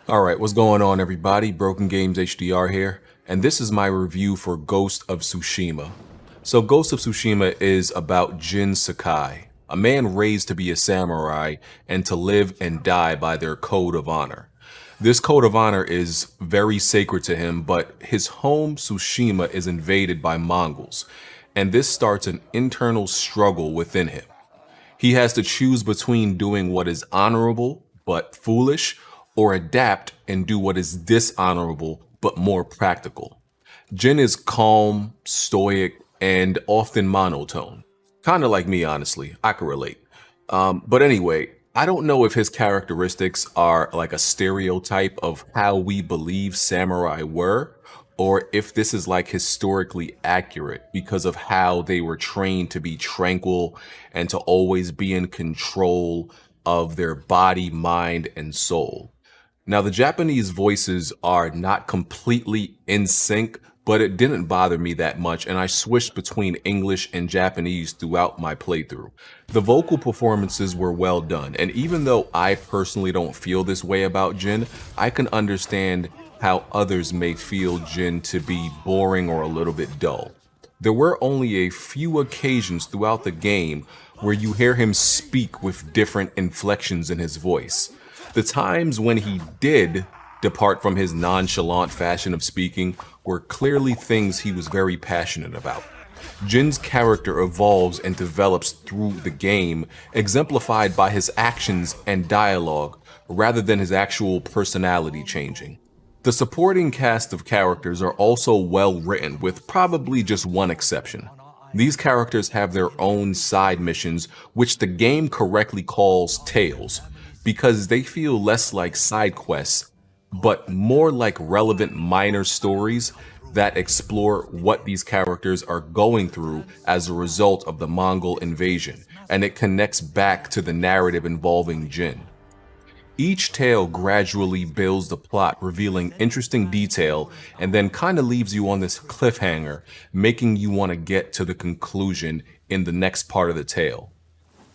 Alright, what's going on everybody? Broken Games HDR here, and this is my review for Ghost of Tsushima. So Ghost of Tsushima is about Jin Sakai, a man raised to be a samurai and to live and die by their code of honor. This code of honor is very sacred to him, but his home Tsushima is invaded by Mongols, and this starts an internal struggle within him. He has to choose between doing what is honorable but foolish, or adapt and do what is dishonorable but more practical. Jin is calm, stoic, and often monotone. Kind of like me, honestly. I can relate. But anyway, I don't know if his characteristics are like a stereotype of how we believe samurai were, or if this is like historically accurate because of how they were trained to be tranquil and to always be in control of their body, mind, and soul. Now, the Japanese voices are not completely in sync, but it didn't bother me that much, and I switched between English and Japanese throughout my playthrough. The vocal performances were well done, and even though I personally don't feel this way about Jin, I can understand how others may feel Jin to be boring or a little bit dull. There were only a few occasions throughout the game where you hear him speak with different inflections in his voice. The times when he did depart from his nonchalant fashion of speaking were clearly things he was very passionate about. Jin's character evolves and develops through the game, exemplified by his actions and dialogue rather than his actual personality changing. The supporting cast of characters are also well written, with probably just one exception. These characters have their own side missions, which the game correctly calls tales, because they feel less like side quests, but more like relevant minor stories that explore what these characters are going through as a result of the Mongol invasion, and it connects back to the narrative involving Jin. Each tale gradually builds the plot, revealing interesting detail, and then kind of leaves you on this cliffhanger, making you want to get to the conclusion in the next part of the tale.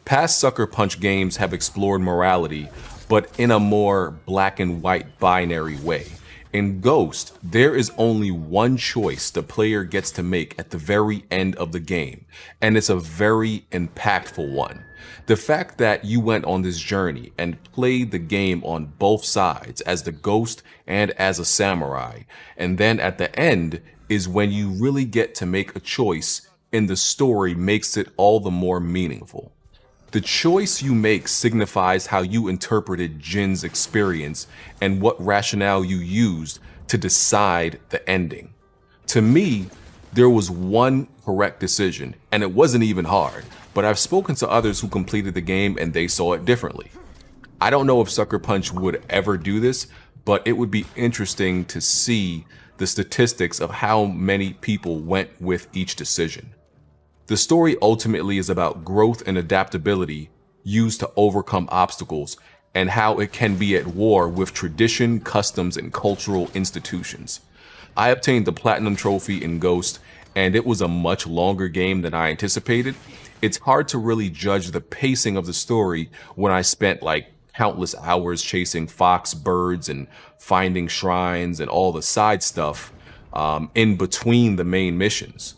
Past Sucker Punch games have explored morality, but in a more black and white binary way. In Ghost, there is only one choice the player gets to make at the very end of the game, and it's a very impactful one. The fact that you went on this journey and played the game on both sides, as the ghost and as a samurai, and then at the end is when you really get to make a choice in the story, makes it all the more meaningful. The choice you make signifies how you interpreted Jin's experience and what rationale you used to decide the ending. To me, there was one correct decision, and it wasn't even hard, but I've spoken to others who completed the game and they saw it differently. I don't know if Sucker Punch would ever do this, but it would be interesting to see the statistics of how many people went with each decision. The story ultimately is about growth and adaptability used to overcome obstacles, and how it can be at war with tradition, customs, and cultural institutions. I obtained the Platinum Trophy in Ghost, and it was a much longer game than I anticipated. It's hard to really judge the pacing of the story when I spent like countless hours chasing fox birds and finding shrines and all the side stuff in between the main missions.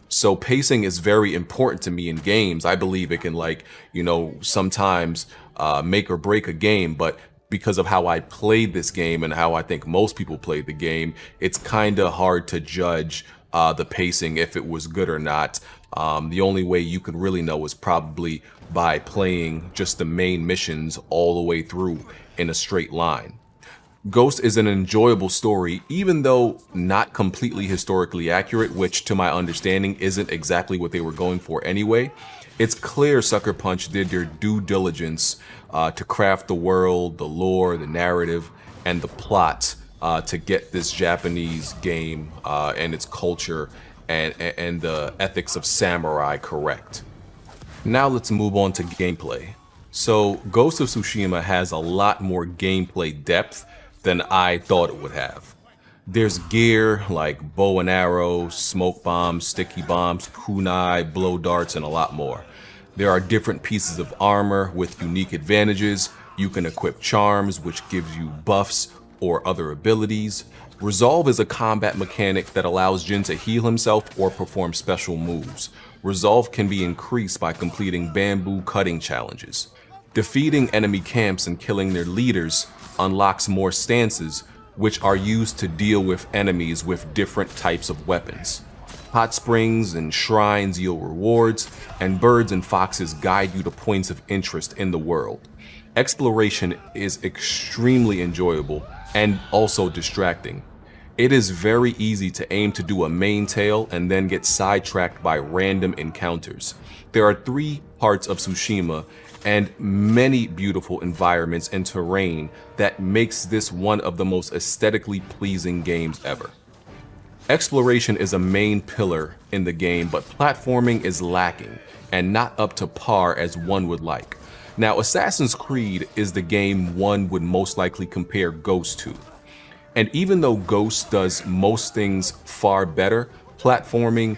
So pacing is very important to me in games. I believe it can sometimes make or break a game, but because of how I played this game and how I think most people played the game, it's kind of hard to judge the pacing, if it was good or not. The only way you could really know is probably by playing just the main missions all the way through in a straight line. Ghost is an enjoyable story, even though not completely historically accurate, which to my understanding isn't exactly what they were going for anyway. It's clear Sucker Punch did their due diligence to craft the world, the lore, the narrative, and the plot to get this Japanese game and its culture and the ethics of samurai correct. Now let's move on to gameplay. So Ghost of Tsushima has a lot more gameplay depth than I thought it would have. There's gear like bow and arrow, smoke bombs, sticky bombs, kunai, blow darts, and a lot more. There are different pieces of armor with unique advantages, You can equip charms, which gives you buffs or other abilities. Resolve is a combat mechanic that allows Jin to heal himself or perform special moves. Resolve can be increased by completing bamboo cutting challenges. Defeating enemy camps and killing their leaders unlocks more stances, which are used to deal with enemies with different types of weapons. Hot springs and shrines yield rewards, and birds and foxes guide you to points of interest in the world. Exploration is extremely enjoyable and also distracting. It is very easy to aim to do a main tail and then get sidetracked by random encounters. There are 3 parts of Tsushima and many beautiful environments and terrain that makes this one of the most aesthetically pleasing games ever. Exploration is a main pillar in the game, but platforming is lacking and not up to par as one would like. Now, Assassin's Creed is the game one would most likely compare Ghost to. And even though Ghost does most things far better, platforming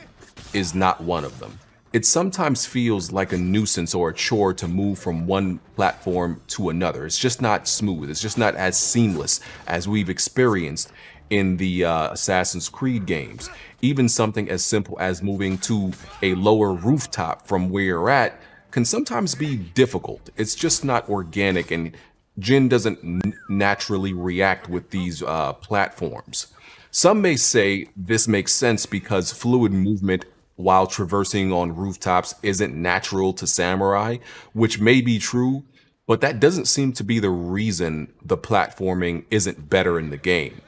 is not one of them. It sometimes feels like a nuisance or a chore to move from one platform to another. It's just not smooth. It's just not as seamless as we've experienced in the Assassin's Creed games. Even something as simple as moving to a lower rooftop from where you're at can sometimes be difficult. It's just not organic, and Jin doesn't naturally react with these platforms. Some may say this makes sense because fluid movement while traversing on rooftops isn't natural to samurai, which may be true, but that doesn't seem to be the reason the platforming isn't better in the game.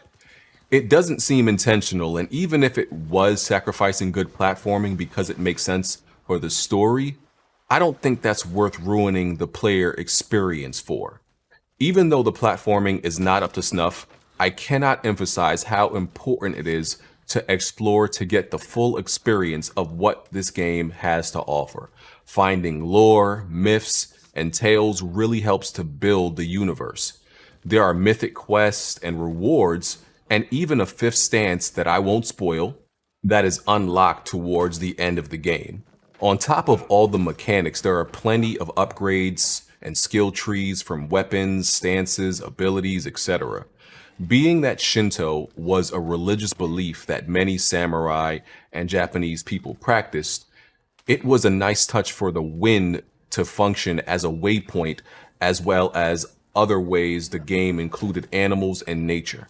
It doesn't seem intentional, and even if it was sacrificing good platforming because it makes sense for the story, I don't think that's worth ruining the player experience for. Even though the platforming is not up to snuff, I cannot emphasize how important it is to explore to get the full experience of what this game has to offer. Finding lore, myths, and tales really helps to build the universe. There are mythic quests and rewards, and even a 5th stance that I won't spoil, that is unlocked towards the end of the game. On top of all the mechanics, there are plenty of upgrades and skill trees from weapons, stances, abilities, etc. Being that Shinto was a religious belief that many samurai and Japanese people practiced, it was a nice touch for the wind to function as a waypoint, as well as other ways the game included animals and nature.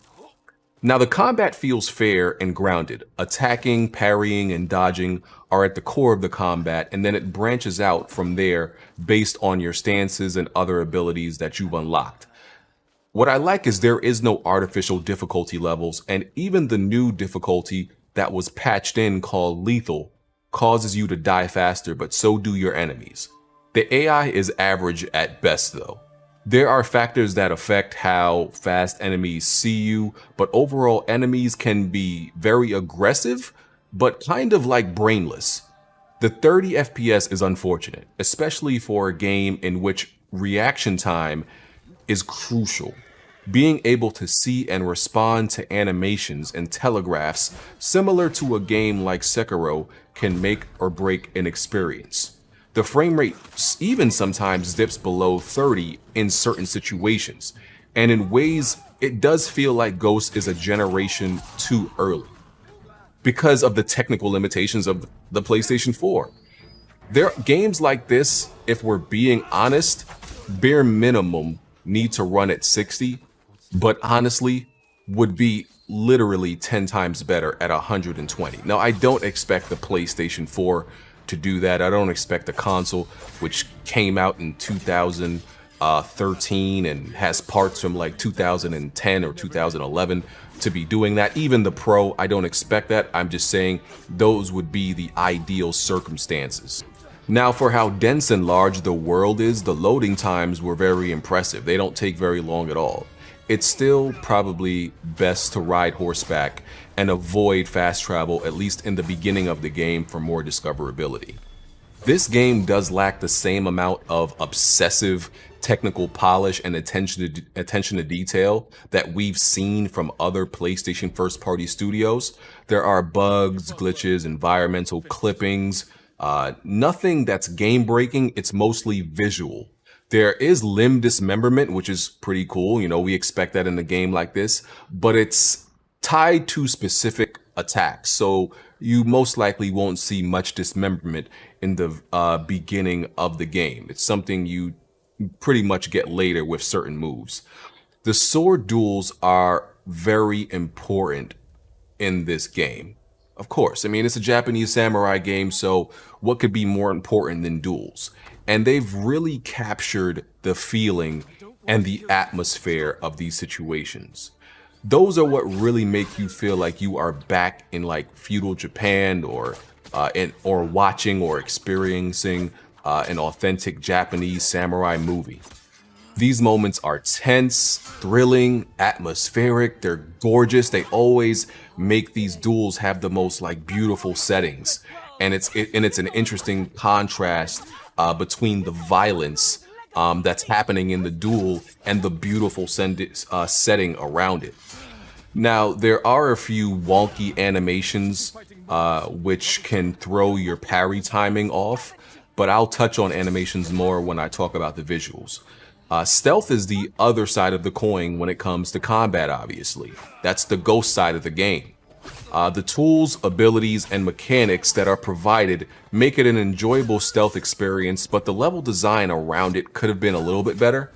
Now, the combat feels fair and grounded. Attacking, parrying, and dodging are at the core of the combat, and then it branches out from there based on your stances and other abilities that you've unlocked. What I like is there is no artificial difficulty levels, and even the new difficulty that was patched in called lethal causes you to die faster, but so do your enemies. The AI is average at best though. There are factors that affect how fast enemies see you, but overall enemies can be very aggressive, but kind of like brainless. The 30 FPS is unfortunate, especially for a game in which reaction time is crucial. Being able to see and respond to animations and telegraphs similar to a game like Sekiro can make or break an experience. The frame rate even sometimes dips below 30 in certain situations, and in ways it does feel like Ghost is a generation too early because of the technical limitations of the PlayStation 4. Games like this, if we're being honest, bare minimum need to run at 60, but honestly would be literally 10 times better at 120. Now, I don't expect the PlayStation 4 to do that. I don't expect the console, which came out in 2013 and has parts from like 2010 or 2011 to be doing that. Even the Pro, I don't expect that. I'm just saying those would be the ideal circumstances. Now, for how dense and large the world is, the loading times were very impressive. They don't take very long at all. It's still probably best to ride horseback and avoid fast travel, at least in the beginning of the game, for more discoverability. This game does lack the same amount of obsessive technical polish and attention to detail that we've seen from other PlayStation first-party studios. There are bugs, glitches, environmental clippings, nothing that's game-breaking. It's mostly visual. There is limb dismemberment, which is pretty cool. You know, we expect that in a game like this, but it's tied to specific attacks. So you most likely won't see much dismemberment in the beginning of the game. It's something you pretty much get later with certain moves. The sword duels are very important in this game. Of course, I mean, it's a Japanese samurai game, so what could be more important than duels? And they've really captured the feeling and the atmosphere of these situations. Those are what really make you feel like you are back in like feudal Japan or watching or experiencing an authentic Japanese samurai movie. These moments are tense, thrilling, atmospheric. They're gorgeous. They always make these duels have the most like beautiful settings, and it's an interesting contrast between the violence that's happening in the duel and the beautiful setting around it. Now, there are a few wonky animations which can throw your parry timing off, but I'll touch on animations more when I talk about the visuals. Stealth is the other side of the coin when it comes to combat, obviously. That's the ghost side of the game. The tools, abilities, and mechanics that are provided make it an enjoyable stealth experience, but the level design around it could have been a little bit better.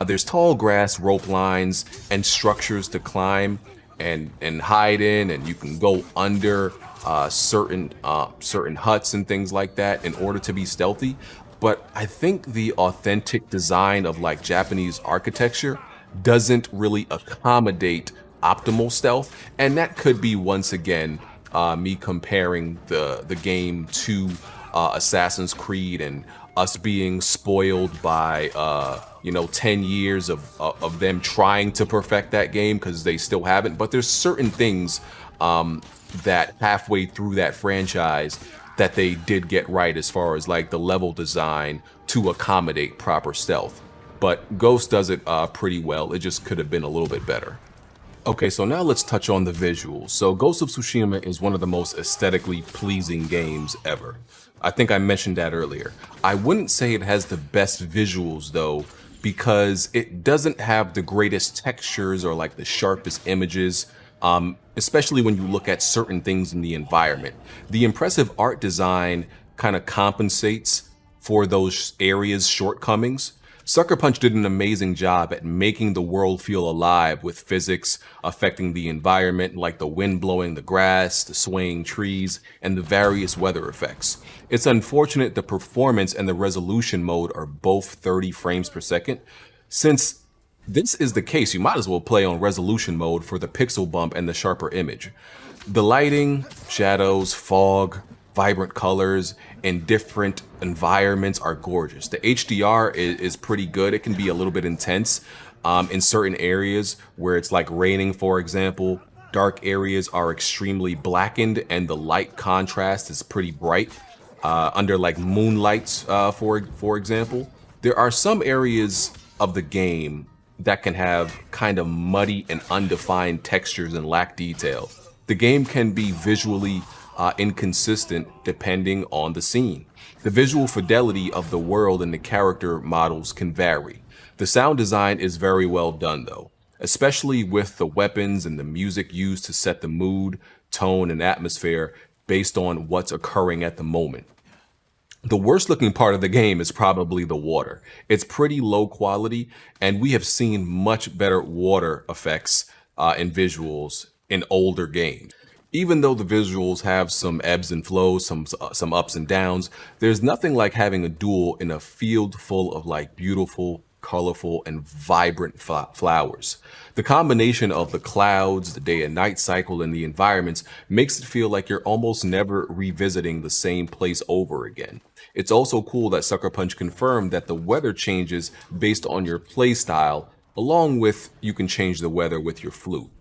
There's tall grass, rope lines, and structures to climb and hide in, and you can go under certain huts and things like that in order to be stealthy. But I think the authentic design of like Japanese architecture doesn't really accommodate optimal stealth, and that could be once again me comparing the game to Assassin's Creed and us being spoiled by 10 years of them trying to perfect that game because they still haven't. But there's certain things that halfway through that franchise that they did get right as far as like the level design to accommodate proper stealth. But Ghost does it pretty well. It just could have been a little bit better. Okay, so now let's touch on the visuals. So Ghost of Tsushima is one of the most aesthetically pleasing games ever. I think I mentioned that earlier. I wouldn't say it has the best visuals though, because it doesn't have the greatest textures or like the sharpest images. Especially when you look at certain things in the environment. The impressive art design kind of compensates for those areas' shortcomings. Sucker Punch did an amazing job at making the world feel alive with physics affecting the environment, like the wind blowing the grass, the swaying trees, and the various weather effects. It's unfortunate the performance and the resolution mode are both 30 frames per second. Since this is the case, you might as well play on resolution mode for the pixel bump and the sharper image. The lighting, shadows, fog, vibrant colors, and different environments are gorgeous. The HDR is pretty good. It can be a little bit intense in certain areas where it's like raining, for example. Dark areas are extremely blackened and the light contrast is pretty bright. Under like moonlights, for example. There are some areas of the game that can have kind of muddy and undefined textures and lack detail. The game can be visually inconsistent depending on the scene. The visual fidelity of the world and the character models can vary. The sound design is very well done though, especially with the weapons and the music used to set the mood, tone, and atmosphere based on what's occurring at the moment. The worst looking part of the game is probably the water. It's pretty low quality, and we have seen much better water effects and visuals in older games. Even though the visuals have some ebbs and flows, some ups and downs, there's nothing like having a duel in a field full of like beautiful, colorful, and vibrant flowers. The combination of the clouds, the day and night cycle, and the environments makes it feel like you're almost never revisiting the same place over again. It's also cool that Sucker Punch confirmed that the weather changes based on your playstyle, along with you can change the weather with your flute.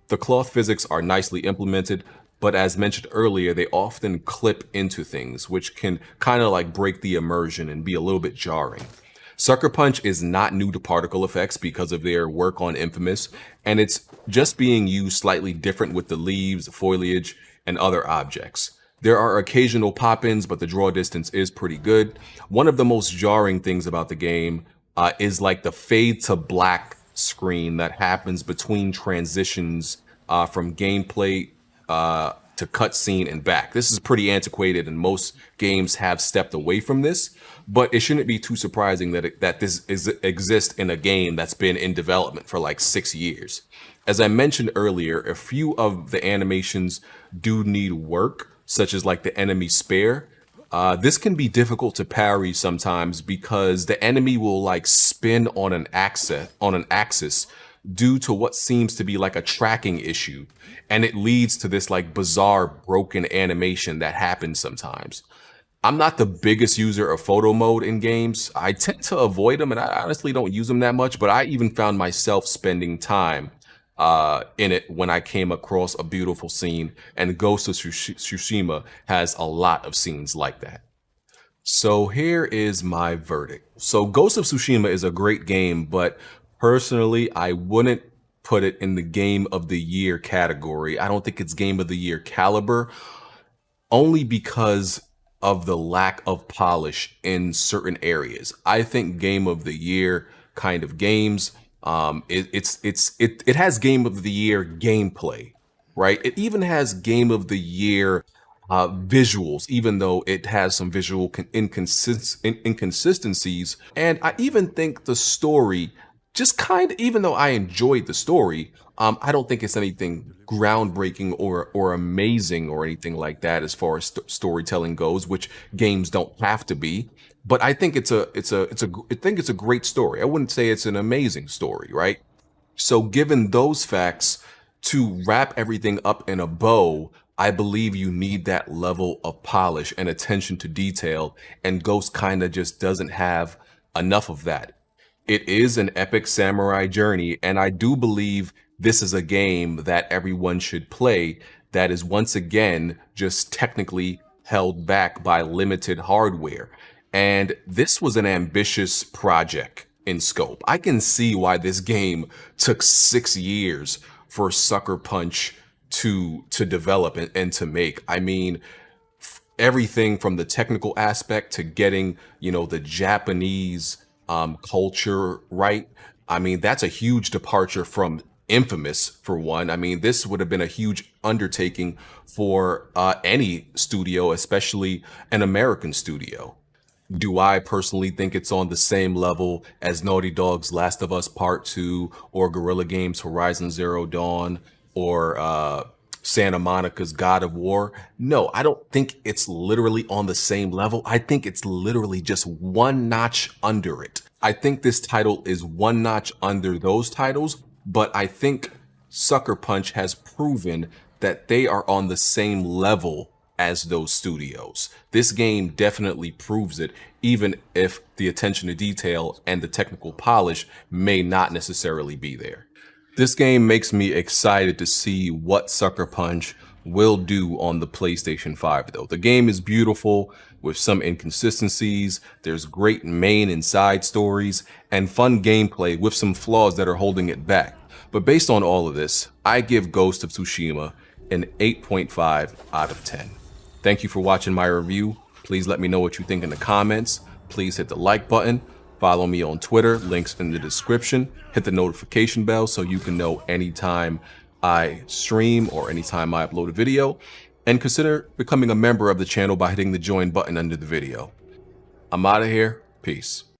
The cloth physics are nicely implemented, but as mentioned earlier, they often clip into things, which can kind of like break the immersion and be a little bit jarring. Sucker Punch is not new to particle effects because of their work on Infamous, and it's just being used slightly different with the leaves, foliage, and other objects. There are occasional pop-ins, but the draw distance is pretty good. One of the most jarring things about the game is like the fade to black screen that happens between transitions from gameplay to cutscene and back. This is pretty antiquated, and most games have stepped away from this. But it shouldn't be too surprising that this exists in a game that's been in development for like 6 years. As I mentioned earlier, a few of the animations do need work, such as like the enemy spare. This can be difficult to parry sometimes because the enemy will like spin on an axis due to what seems to be like a tracking issue, and it leads to this like bizarre broken animation that happens sometimes. I'm not the biggest user of photo mode in games. I tend to avoid them, and I honestly don't use them that much, but I even found myself spending time in it when I came across a beautiful scene, and Ghost of Tsushima has a lot of scenes like that. So here is my verdict. So Ghost of Tsushima is a great game, but personally, I wouldn't put it in the Game of the Year category. I don't think it's Game of the Year caliber, only because of the lack of polish in certain areas. I think Game of the Year kind of games, it has Game of the Year gameplay, right? It even has Game of the Year visuals, even though it has some visual inconsistencies. And I even think the story, just kind of, even though I enjoyed the story, I don't think it's anything groundbreaking or amazing or anything like that as far as storytelling goes, which games don't have to be. But I think I think it's a great story. I wouldn't say it's an amazing story, right? So given those facts, to wrap everything up in a bow, I believe you need that level of polish and attention to detail, and Ghost kind of just doesn't have enough of that. It is an epic samurai journey, and I do believe this is a game that everyone should play that is once again just technically held back by limited hardware. And this was an ambitious project in scope. I can see why this game took 6 years for Sucker Punch to develop and to make. I mean, everything from the technical aspect to getting, the Japanese culture right. I mean, that's a huge departure from Infamous, for one. I mean, this would have been a huge undertaking for any studio, especially an American studio. Do I personally think it's on the same level as Naughty Dog's Last of Us Part 2 or Guerrilla Games' Horizon Zero Dawn or Santa Monica's God of War? No, I don't think it's literally on the same level. I think it's literally just one notch under it. I think this title is one notch under those titles, but I think Sucker Punch has proven that they are on the same level as those studios. This game definitely proves it, even if the attention to detail and the technical polish may not necessarily be there. This game makes me excited to see what Sucker Punch will do on the PlayStation 5 though. The game is beautiful with some inconsistencies, there's great main and side stories, and fun gameplay with some flaws that are holding it back. But based on all of this, I give Ghost of Tsushima an 8.5 out of 10. Thank you for watching my review. Please let me know what you think in the comments. Please hit the like button. Follow me on Twitter, links in the description. Hit the notification bell so you can know anytime I stream or anytime I upload a video. And consider becoming a member of the channel by hitting the join button under the video. I'm out of here. Peace.